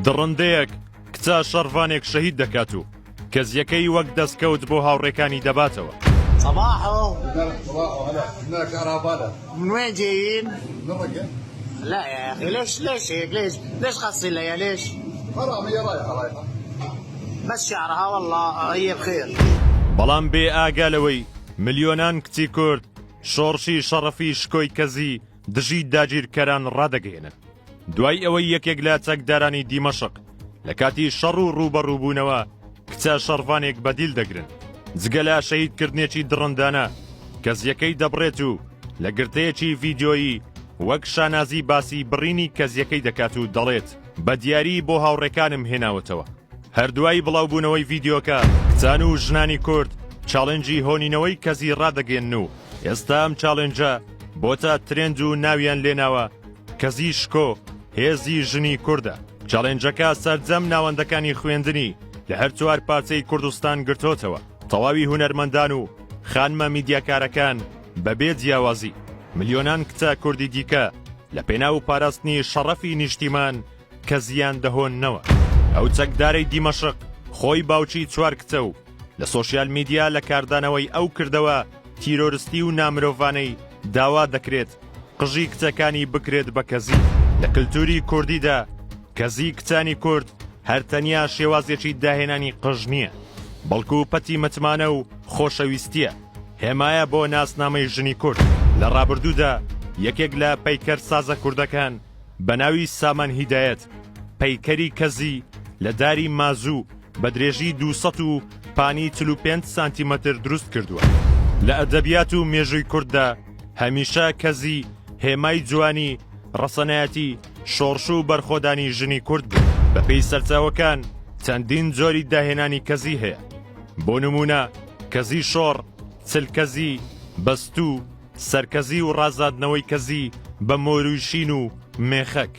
دڕندەیەک کچە شەڕڤانێک شەهید دەکات و کەزیەکەی وەک دەستکەوت بۆ هاوڕێکانی دەباتەوە. صباحو هلا هناك عربالة. من وين جايين؟ من الرقم؟ لا يا اخي ليش هيك ليش خاصين لها ليش؟ حرام هي رايحة بس شعرها والله هي بخير. بەڵام بێ ئاگالەوەی ملیۆنان کچی کورد شۆڕشی شەڕەفی شکۆی کەزی دژی داگیرکەران ڕادەگەێنن. دوای ئەوەی یەکێک لە چەکدارانی دیمەشق لە کاتی شەڕ و ڕوبەڕووبوونەوە کچە شەڕڤانێک بەدیل دەگرن جگە لە شەهیدکردنێکی دڕندانە کەزیەکەی دەبڕێت و لە گرتەیەکی ڤیدیۆیی وەک شانازی باسی بڕینی کەزیەکەی دەکات و دەڵێت بە دیاری بۆ هاوڕێکانم هێناوەتەوە. هەردوای بڵاوبوونەوەی ڤیدیۆکە کچان و ژنانی کورد چاڵنجی هۆنینەوەی کەزی ڕادەگەێن و ئێستا ئەم چاڵنجە بۆتە ترێند و ناویان لێناوە کەزی شکۆ هێزی ژنی کووردە. چاڵنجەکە سەرجەم ناوەندەکانی خوێندنی لە هەر چوار پارچەی کوردستان گرتۆتەوە. تەواوی هونەرمەندان و خانمە میدیاکارەکان بەبێ جیاوازی ملیۆنان کچە کوردی دیکە لە پێناو پاراستنی شەڕەفی نیشتیمان کەزیان دەهۆننەوە. ئەو چەکدارەی دیمەشق خۆی باوکی چوار کچە و لە سۆشیال میدیا لە کاردانەوەی ئەو کردەوە تیرۆریستی و نامرۆڤانەی داوا دەکرێت قژی کچەکانی بکرێت بە کەزی. لە کللتوری کوردیدا کەزی کچانی کورد هەرتەنیا شێوازێکی داهێنانی قژ نییە، بەڵکو پەتی متمانە و خۆشەویستیە، هێمایە بۆ ناسنامەی ژنی کورد. لە ڕابردوودا یەکێک لە پەیکەر سازە کوردەکان بە ناوی سامان هیدایەت پەیکەری کەزی لە داری مازوو بە درێژی 245 سانتیمەتر دروست کردووە. لە ئەدەبیات و مێژووی کورددا هەمیشە کەزی هێمای جوانی ڕەسەنایەتی شۆڕش و بەرخۆدانی ژنی کورد بوو. بەپێی سەرچاوەکان چەندین جۆری داهێنانی کەزی هەیە، بۆ نمونە کەزی شۆڕ، چلکەزی، بەستوو، سەرکەزی و ڕازاندنەوەی کەزی بە مۆروشین و مێخەک.